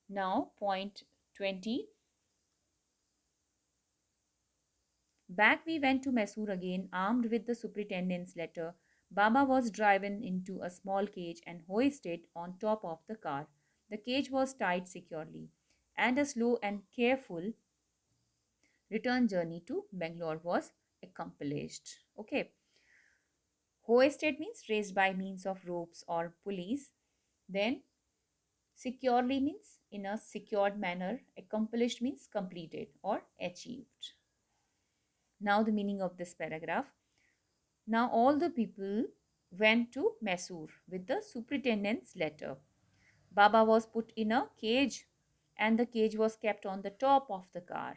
Now, point 20. Back we went to Mysore again, armed with the superintendent's letter. Baba was driven into a small cage and hoisted on top of the car. The cage was tied securely, and a slow and careful return journey to Bangalore was accomplished. Okay, hoisted means raised by means of ropes or pulleys. Then securely means in a secured manner. Accomplished means completed or achieved. Now the meaning of this paragraph. Now all the people went to Mysore with the superintendent's letter. Baba was put in a cage, and the cage was kept on the top of the car,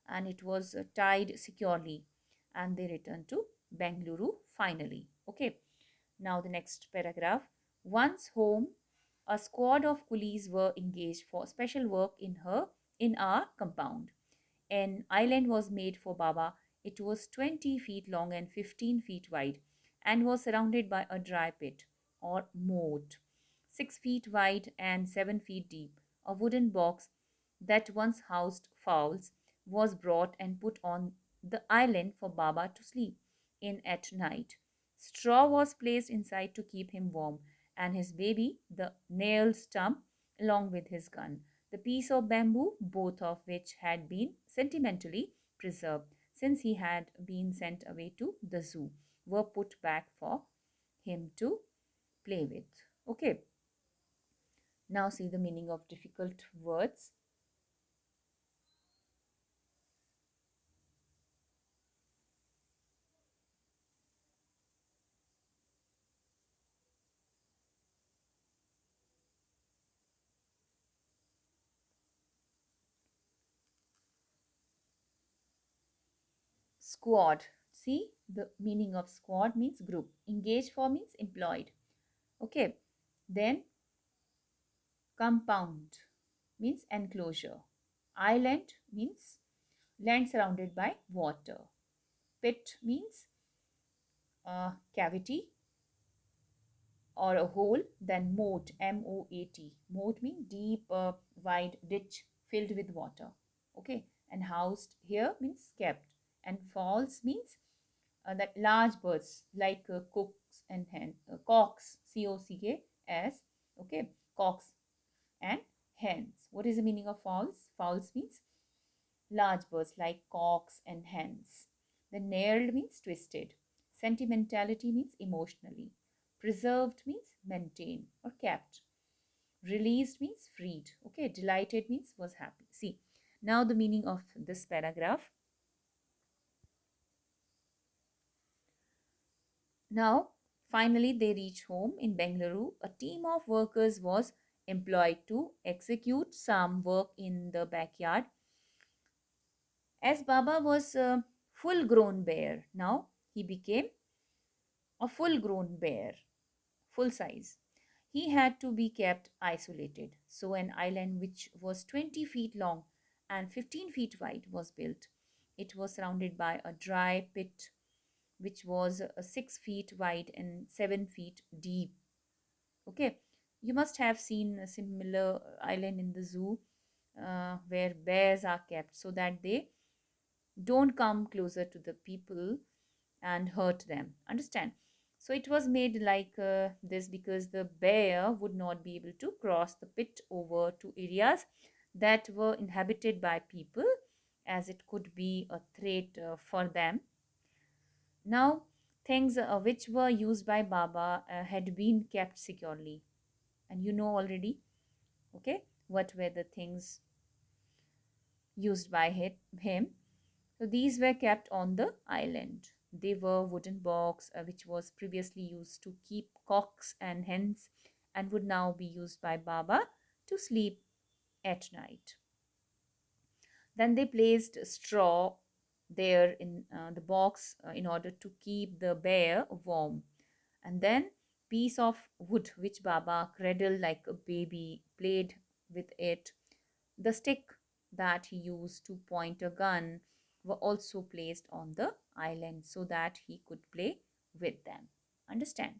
and it was tied securely, and they returned to Bengaluru finally. Okay, now the next paragraph. Once home, a squad of coolies were engaged for special work in our compound. An island was made for Baba. It was 20 feet long and 15 feet wide, and was surrounded by a dry pit or moat, 6 feet wide and 7 feet deep. A wooden box that once housed fowls was brought and put on the island for Baba to sleep in at night. Straw was placed inside to keep him warm, and his baby, the nail stump, along with his gun. The piece of bamboo, both of which had been sentimentally preserved since he had been sent away to the zoo, were put back for him to play with. Okay, now see the meaning of difficult words. Squad. See the meaning of squad means group. Engaged for means employed. Okay, then compound means enclosure. Island means land surrounded by water. Pit means cavity or a hole. Then moat, M-O-A-T. Moat means deep, wide ditch filled with water. Okay, and housed here means kept. And false means that large birds like cooks and hen, cocks, C-O-C-K-S. Okay, cocks and hens. What is the meaning of false? False means large birds like cocks and hens. The nailed means twisted. Sentimentality means emotionally. Preserved means maintained or kept. Released means freed. Okay, delighted means was happy. See, now the meaning of this paragraph. Now, finally, they reached home in Bengaluru. A team of workers was employed to execute some work in the backyard. As Baba was a full grown bear, now he became a full grown bear, full size. He had to be kept isolated. So, an island which was 20 feet long and 15 feet wide was built. It was surrounded by a dry pit which was 6 feet wide and 7 feet deep. Okay, you must have seen a similar island in the zoo where bears are kept so that they don't come closer to the people and hurt them. Understand? So it was made like this because the bear would not be able to cross the pit over to areas that were inhabited by people, as it could be a threat for them. Now, things which were used by Baba had been kept securely, and you know already, okay, what were the things used by him. So these were kept on the island. They were wooden box which was previously used to keep cocks and hens and would now be used by Baba to sleep at night. Then they placed straw there in the box in order to keep the bear warm. And then piece of wood which Baba cradled like a baby, played with it. The stick that he used to point a gun were also placed on the island so that he could play with them. Understand?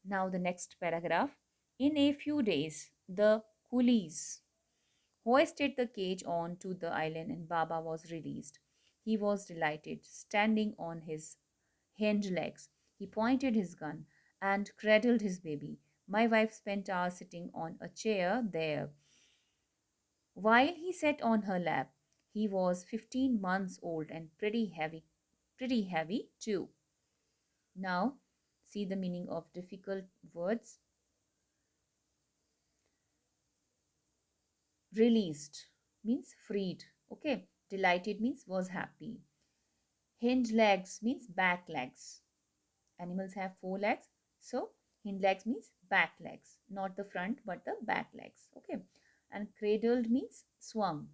Now, the next paragraph. In a few days, the coolies hoisted the cage onto the island, and Baba was released. He was delighted, standing on his hind legs. He pointed his gun and cradled his baby. My wife spent hours sitting on a chair there while he sat on her lap. He was 15 months old and pretty heavy too. Now, see the meaning of difficult words. Released means freed. Okay. Delighted means was happy. Hind legs means back legs. Animals have four legs. So, hind legs means back legs, not the front but the back legs. Okay. And cradled means swung.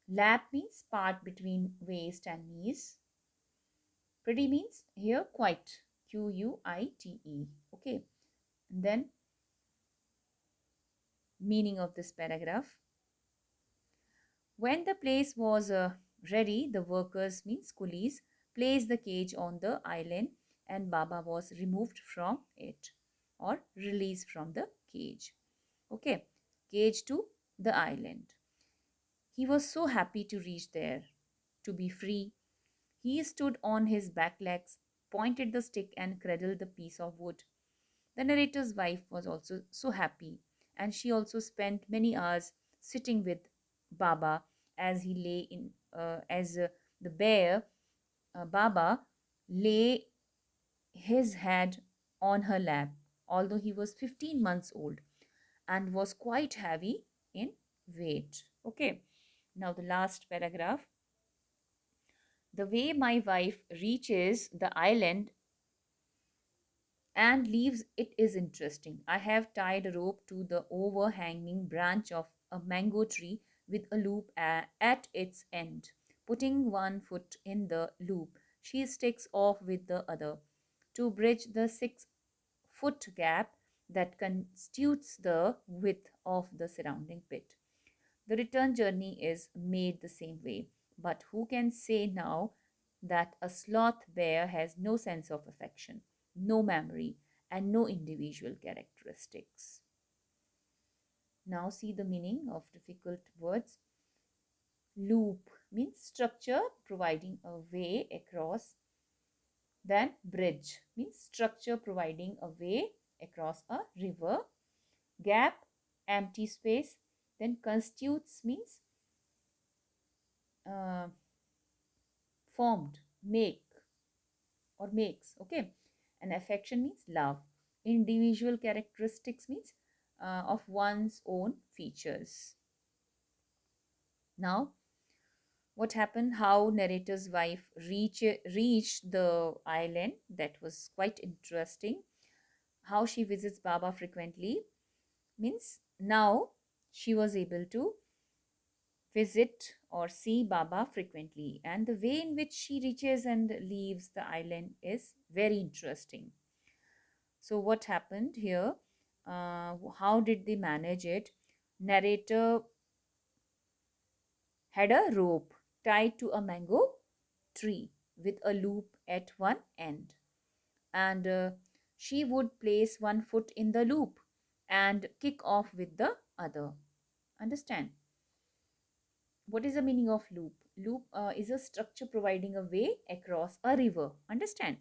Lap means part between waist and knees. Pretty means here quite. Quite. Okay. And then meaning of this paragraph. When the place was ready, the workers, means coolies, placed the cage on the island and Baba was removed from it or released from the cage. Okay, cage to the island. He was so happy to reach there, to be free. He stood on his back legs, pointed the stick, and cradled the piece of wood. The narrator's wife was also so happy, and she also spent many hours sitting with Baba as he lay in, as the bear, Baba, lay his head on her lap, although he was 15 months old and was quite heavy in weight. Okay, now the last paragraph. The way my wife reaches the island and leaves it is interesting. I have tied a rope to the overhanging branch of a mango tree with a loop at its end. Putting one foot in the loop, she sticks off with the other to bridge the 6 foot gap that constitutes the width of the surrounding pit. The return journey is made the same way, but who can say now that a sloth bear has no sense of affection, no memory, and no individual characteristics? Now, see the meaning of difficult words. Loop means structure providing a way across. Then, bridge means structure providing a way across a river. Gap, empty space. Then, constitutes means uh, formed, make or makes. Okay. And affection means love. Individual characteristics means of one's own features. Now, what happened? How narrator's wife reached the island? That was quite interesting. How she visits Baba frequently means now she was able to visit or see Baba frequently, and the way in which she reaches and leaves the island is very interesting. So, what happened here? How did they manage it? Narrator had a rope tied to a mango tree with a loop at one end, and she would place one foot in the loop and kick off with the other. Understand? What is the meaning of loop? Loop is a structure providing a way across a river. Understand?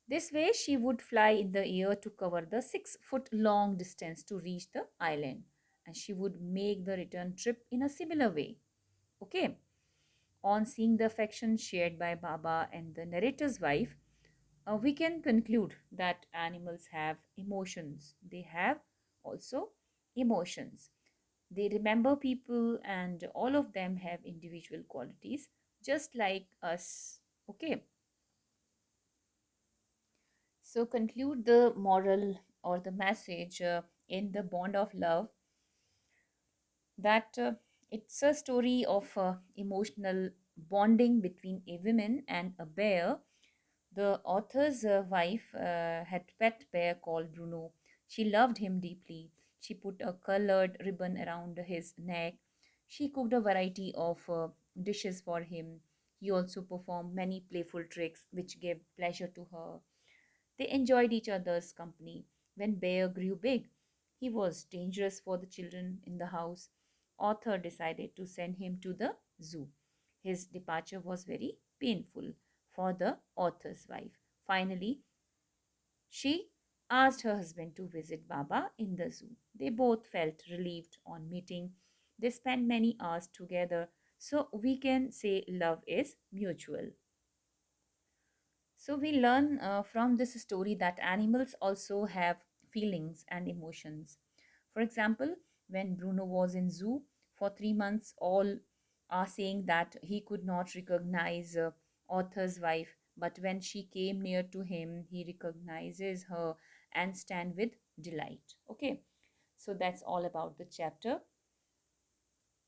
This way, she would fly in the air to cover the 6 foot long distance to reach the island, and she would make the return trip in a similar way. Okay, on seeing the affection shared by Baba and the narrator's wife, we can conclude that animals have emotions. They have also emotions. They remember people, and all of them have individual qualities, just like us. Okay, so conclude the moral or the message in the bond of love that it's a story of emotional bonding between a woman and a bear. The author's wife had pet bear called Bruno. She loved him deeply. She put a colored ribbon around his neck. She cooked a variety of dishes for him. He also performed many playful tricks which gave pleasure to her. They enjoyed each other's company. When Bear grew big, He was dangerous for the children in the house. Author decided to send him to the zoo. His departure was very painful for the author's wife. Finally, she asked her husband to visit Baba in the zoo. They both felt relieved on meeting. They spent many hours together, so we can say love is mutual. So we learn from this story that animals also have feelings and emotions. For example, when Bruno was in zoo for 3 months, all are saying that he could not recognize author's wife, but when she came near to him, he recognizes her and stand with delight. Okay, so that's all about the chapter,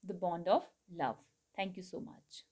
The Bond of Love. Thank you so much.